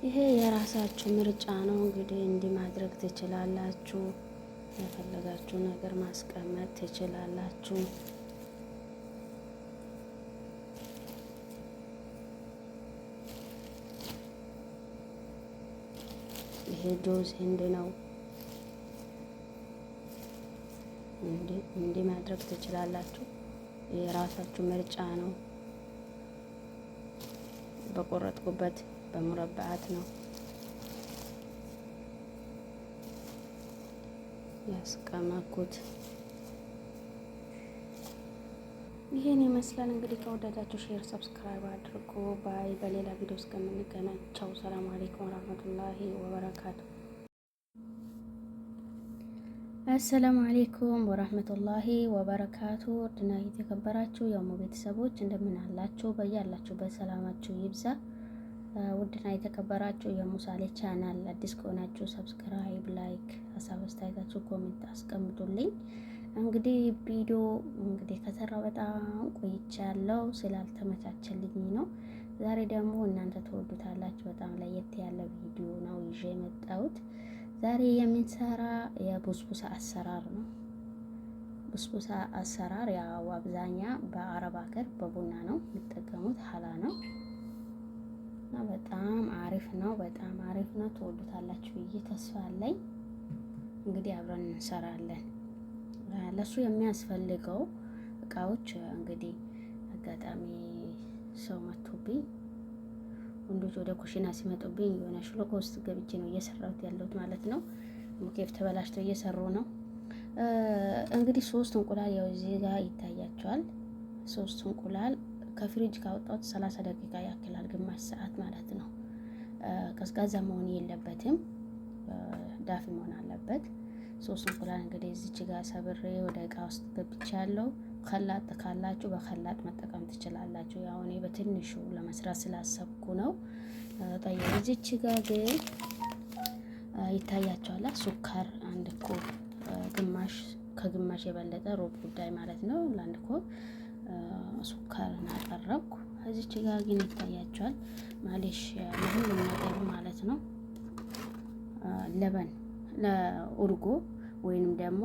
ይሄ የራሳችሁ ምርጫ ነው። እንግዲህ እንዲህ ማድረግ ትችላላችሁ። የፈለጋችሁ ነገር ማስቀመጥ ትችላላችሁ። ይሄ ጆዝ ህንድ ነው። እንዲህ ማድረግ ትችላላችሁ። የራሳችሁ ምርጫ ነው። በቆረጥኩበት በሙረባዓት ነው ያስቀመጥኩት። ይሄን ይመስላል እንግዲህ። ከወደዳችሁ ሼር፣ ሰብስክራይብ አድርጉ። ባይ። በሌላ ቪዲዮ እስከምንገናኝ ቻው። ሰላም አለይኩም ወራህመቱላሂ ወበረካቱ። አሰላሙ አለይኩም ወራህመቱላሂ ወበረካቱ። ድና የተከበራችሁ የሙ ቤተሰቦች እንደምን አላችሁ? በያላችሁበት ሰላማችሁ ይብዛ። ውድና የተከበራችሁ የሙሳሌ ቻናል አዲስ ከሆናችሁ ሰብስክራይብ፣ ላይክ፣ ሀሳብ አስተያየታችሁ ኮሜንት አስቀምጡልኝ። እንግዲህ ቪዲዮ ከሰራው በጣም ቆይቻለሁ ስላልተመቻቸልኝ ነው። ዛሬ ደግሞ እናንተ ተወዱታላችሁ። በጣም ለየት ያለ ቪዲዮ ነው ይዤ የመጣሁት። ዛሬ የምንሰራ የቡስቡሳ አሰራር ነው። ቡስቡሳ አሰራር ያው አብዛኛ በአረብ ሀገር በቡና ነው የሚጠቀሙት፣ ሀላ ነው እና በጣም አሪፍ ነው። በጣም አሪፍ ነው። ትወዱታላችሁ ብዬ ተስፋ አለኝ። እንግዲህ አብረን እንሰራለን። ለሱ የሚያስፈልገው እቃዎች እንግዲህ አጋጣሚ ሰው መጥቶብኝ ወንዶች ወደ ኩሽና ሲመጡብኝ የሆነ ሽሎኮ ውስጥ ገብቼ ነው እየሰራሁት ያለሁት ማለት ነው። ሙኬፍ ተበላሽቶ እየሰሩ ነው። እንግዲህ 3 እንቁላል ያው እዚህ ጋር ይታያቸዋል። 3 እንቁላል ከፍሪጅ ካወጣሁት 30 ደቂቃ ያክላል፣ ግማሽ ሰዓት ማለት ነው። ቀዝቃዛ መሆን የለበትም፣ ዳፊ መሆን አለበት። 3 እንቁላል እንግዲህ እዚች ጋር ሰብሬ ወደ እቃ ውስጥ ገብቻለሁ። ከላጥ ካላችሁ በከላጥ መጠቀም ትችላላችሁ። ያው እኔ በትንሹ ለመስራት ስላሰብኩ ነው። ጠይቅ እዚች ጋር ግን ይታያችኋል። ሱካር 1 ኮብ ግማሽ፣ ከግማሽ የበለጠ ሩብ ጉዳይ ማለት ነው። ለአንድ ኮብ ሱካር እናቀረብኩ። እዚች ጋር ግን ይታያችኋል ማሌሽ ለሁሉም ነገር ማለት ነው። ለበን ለኡርጎ ወይንም ደግሞ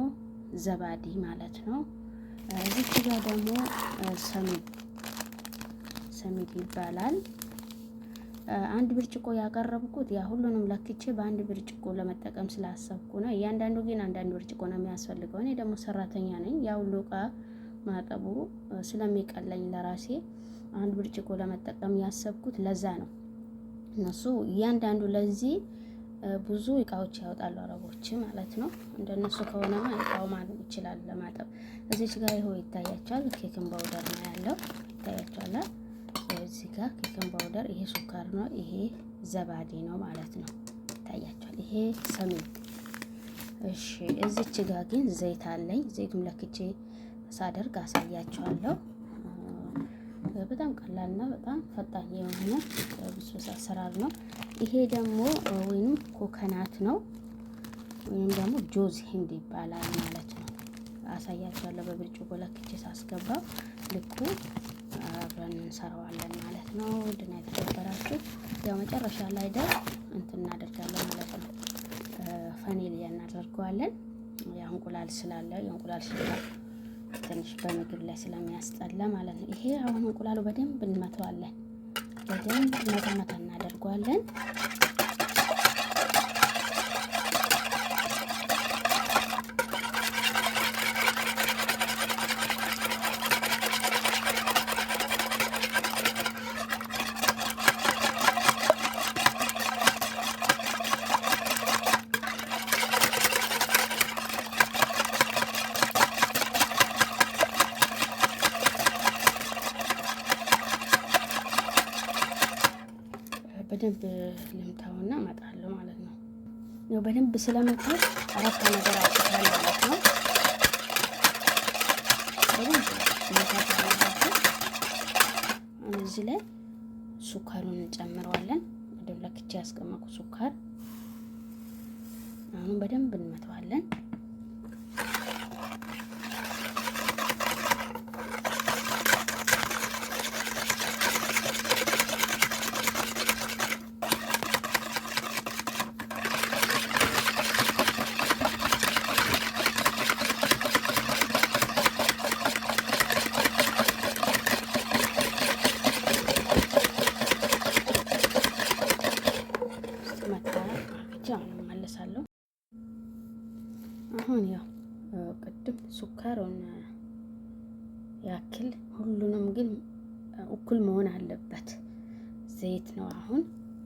ዘባዲ ማለት ነው። እዚች ጋር ደግሞ ሰሚድ ይባላል። 1 ብርጭቆ ያቀረብኩት ያ ሁሉንም ለክቼ በ1 ብርጭቆ ለመጠቀም ስላሰብኩ ነው። እያንዳንዱ ግን 1 ብርጭቆ ነው የሚያስፈልገው። እኔ ደግሞ ሰራተኛ ነኝ። ያ ሁሉ እቃ ማጠቡ ስለሚቀለኝ ለራሴ 1 ብርጭቆ ለመጠቀም ያሰብኩት ለዛ ነው። እነሱ እያንዳንዱ ለዚህ ብዙ እቃዎች ያወጣሉ አረቦች ማለት ነው። እንደነሱ ከሆነማ እቃው ማለት ይችላል ለማጠብ። እዚች ጋር ይሄው ይታያቸዋል። ኬክን ባውደር ነው ያለው፣ ይታያቸዋል። እዚህ ጋር ኬክን ባውደር፣ ይሄ ሱካር ነው፣ ይሄ ዘባዴ ነው ማለት ነው። ይታያቸዋል። ይሄ ሰሚድ። እሺ እዚች ጋር ግን ዘይት አለኝ። ዘይቱን ለክቼ ሳደርግ አሳያቸዋለሁ። በጣም ቀላልና በጣም ፈጣን የሆነ ቡስቡሳ አሰራር ነው። ይሄ ደግሞ ወይንም ኮኮናት ነው ወይንም ደግሞ ጆዝ ሂንድ ይባላል ማለት ነው። አሳያችኋለሁ በብርጭቆ ለክቼ ሳስገባ ልኩ አብረን እንሰራዋለን ማለት ነው። ድና የተከበራችሁ ያው መጨረሻ ላይ ደ እንትን እናደርጋለን ማለት ነው። ፋኒሊያ እናደርገዋለን። ያው እንቁላል ስላለ የእንቁላል ሽታ ትንሽ በምግብ ላይ ስለሚያስጠላ ማለት ነው። ይሄ አሁን እንቁላሉ በደንብ እንመተዋለን። በደንብ መታ እናደርገዋለን። በደንብ ልምታውና እመጣለሁ ማለት ነው። ያው በደንብ ስለመታው አረፋ ነገር አውጥቷል ማለት ነው። በደንብ መታት አለበት። እዚህ ላይ ሱካሩን እንጨምረዋለን። ወደ ለክቼ ያስቀመጥኩ ሱካር አሁን በደንብ እንመታዋለን። የሚችለውን ያክል ሁሉንም ግን እኩል መሆን አለበት። ዘይት ነው አሁን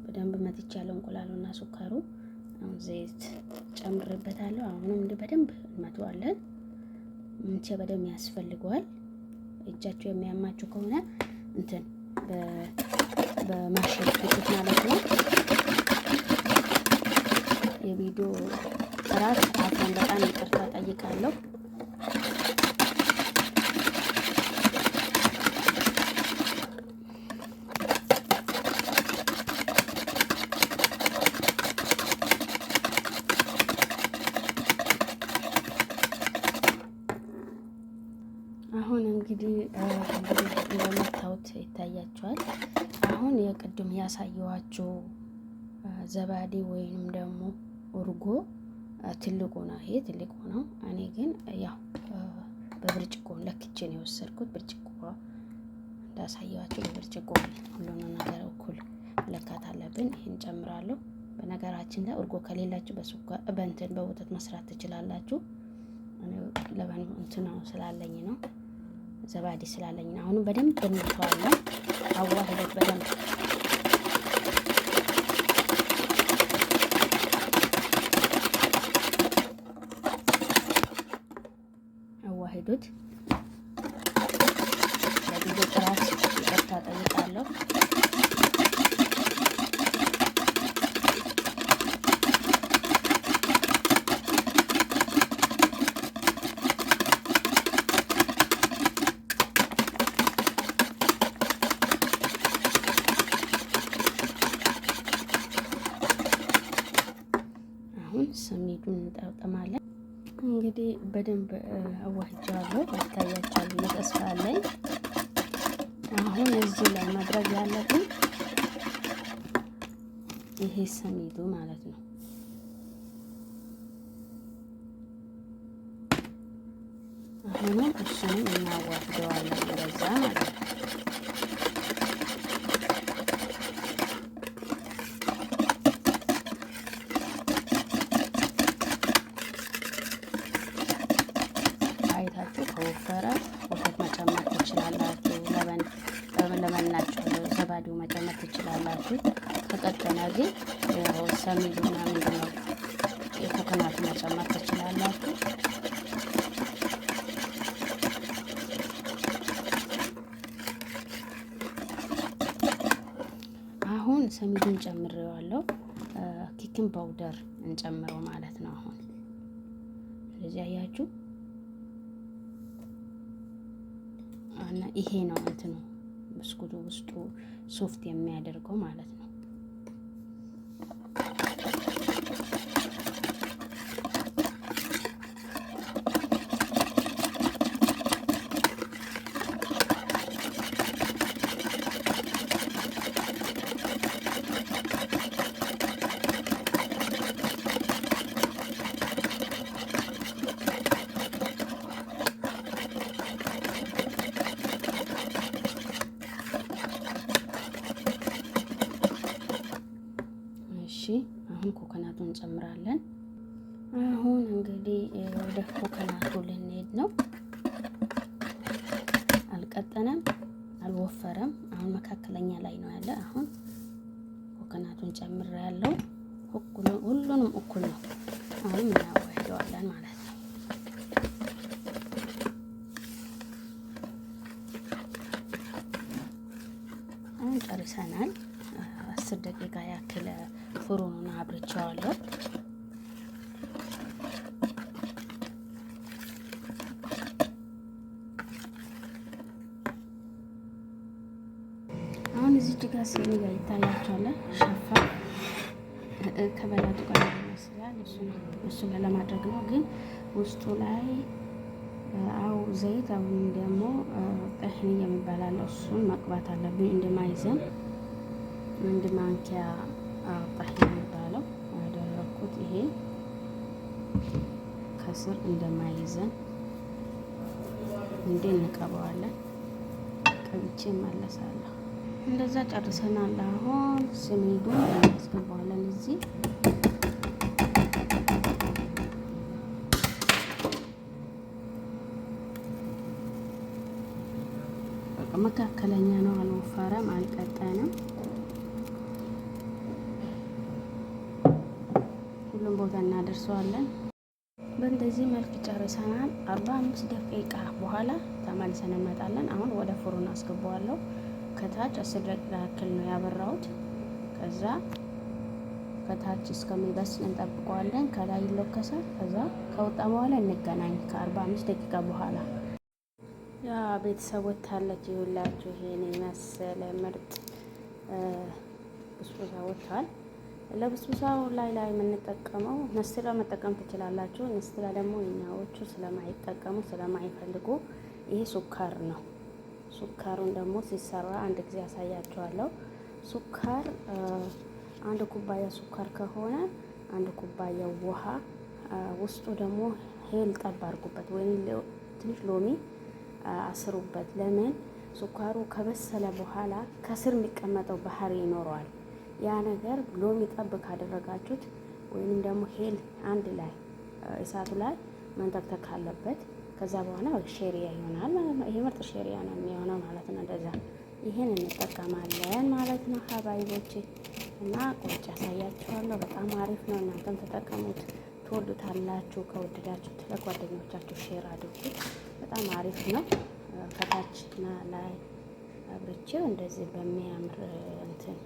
በደንብ መትቻለሁ። እንቁላሉና ሱካሩ አሁን ዘይት ጨምርበታለሁ። አሁንም እንደ በደንብ እንመተዋለን። ምንቸ በደንብ ያስፈልገዋል። እጃችሁ የሚያማችሁ ከሆነ እንትን በማሽን ፍጩት ማለት ነው። የቪዲዮ ጥራት አሁን በጣም ይቅርታ ጠይቃለሁ። አሁን እንግዲህ እንደምታዩት ይታያችኋል። አሁን የቅድም ያሳየኋችሁ ዘባዴ ወይንም ደግሞ እርጎ ትልቁ ነው። ይሄ ትልቁ ነው። እኔ ግን ያው በብርጭቆ ለክቼ ነው የወሰድኩት። ብርጭቆ እንዳሳየኋችሁ በብርጭቆ ሁሉንም ነገር እኩል መለካት አለብን። ይሄን ጨምራለሁ። በነገራችን ላይ እርጎ ከሌላችሁ በእንትን በወተት መስራት ትችላላችሁ። ለበን እንትን ስላለኝ ነው ዘባዴ ስላለኝ ነው። አሁንም በደንብ እንተዋለን። አዋህደት በደንብ አዋህዱት። ለጊዜ ጥራት ይቅርታ ጠይቃለሁ። ሰሚዱን እንጠቀማለን። እንግዲህ በደንብ አዋህጃለሁ። ይታያችኋል ተስፋ አለኝ። አሁን እዚህ ላይ ማድረግ ያለብን ይሄ ሰሚዱ ማለት ነው። አሁንም እሱንም እናዋህደዋለን እንደዛ ማለት ነው። ከወፈረ ወተት መጨመር ትችላላችሁ። ለመናችሁ ዘባዴው መጨመር ትችላላችሁ። ከቀጠነ ግን ሰሚዱና ምንድነው የኮኮናቱ መጨመር ትችላላችሁ። አሁን ሰሚዱን ጨምሬዋለሁ። ኪክን ፓውደር እንጨምረው ማለት ነው። አሁን ስለዚህ አያችሁ እና ይሄ ነው እንትኑ ብስኩቱ ውስጡ ሶፍት የሚያደርገው ማለት ነው። አሁን ኮኮናቱን እንጨምራለን። አሁን እንግዲህ ወደ ኮኮናቱ ልንሄድ ነው። አልቀጠነም፣ አልወፈረም። አሁን መካከለኛ ላይ ነው ያለ። አሁን ኮኮናቱን ጨምሬያለሁ። ሁሉንም እኩል ነው። አሁን እናዋህደዋለን ማለት ነው። አሁን ጨርሰናል። 10 ደቂቃ ያክል ፍሩኑን አብርቼዋለሁ። አሁን እዚህ ጋር ሲኒ ጋር ይታያችኋል። ሸፋ ከበላቱ ጋር ይመስላል። እሱ ለማድረግ ነው። ግን ውስጡ ላይ ዘይት አሁን ደግሞ ጠህኒ የሚባል አለ። እሱን መቅባት አለብን እንደማይዘን አንድ ማንኪያ ጠህኒ የሚባለው ያደረኩት ይሄ ከስር እንደማይዘን እንዴ እንቀባዋለን። ቀብቼ እመለሳለሁ። እንደዛ ጨርሰናል። አሁን ስሚዱን እናስገባዋለን እዚህ መካከለኛ ነው። አልወፈረም፣ አልቀጠንም። ሁሉም ቦታ እናደርሰዋለን። በእንደዚህ መልክ ጨርሰናል። 45 ደቂቃ በኋላ ተመልሰን እንመጣለን። አሁን ወደ ፍሩን አስገባዋለሁ። ከታች 10 ደቂቃ ያክል ነው ያበራሁት። ከዛ ከታች እስከሚበስል እንጠብቀዋለን። ከላይ ይለከሳል። ከዛ ከወጣ በኋላ እንገናኝ ከ45 ደቂቃ በኋላ። ያ ቤተሰቦች ታለች ይውላችሁ ይሄን መሰለ ምርጥ ብስቡሳ ወጥቷል። ለብስቡሳው ላይ የምንጠቀመው ነስትላ መጠቀም ትችላላችሁ። ነስትላ ደግሞ እኛዎቹ ስለማይጠቀሙ ስለማይፈልጉ ይሄ ሱካር ነው። ሱካሩን ደግሞ ሲሰራ አንድ ጊዜ ያሳያችኋለሁ። ሱካር አንድ ኩባያ ሱካር ከሆነ አንድ ኩባያ ውሃ፣ ውስጡ ደግሞ ሄል ጠብ አድርጉበት ወይም ትንሽ ሎሚ አስሩበት። ለምን ሱካሩ ከበሰለ በኋላ ከስር የሚቀመጠው ባህሪ ይኖረዋል። ያ ነገር ሎሚ ጠብ ካደረጋችሁት ወይም ደግሞ ሄል አንድ ላይ እሳቱ ላይ መንተክተክ አለበት። ከዛ በኋላ ሼሪያ ይሆናል ማለት ነው። ይሄ ምርጥ ሼሪያ ነው የሚሆነው ማለት ነው። እንደዛ ይሄን እንጠቀማለን ማለት ነው ሀባይቦቼ። እና ቁጭ ያሳያችኋለሁ። በጣም አሪፍ ነው። እናንተም ተጠቀሙት፣ ትወዱታላችሁ። ከወደዳችሁት ለጓደኞቻችሁ ሼር አድርጉት። በጣም አሪፍ ነው። ከታችና ላይ አብርቼው እንደዚህ በሚያምር እንትን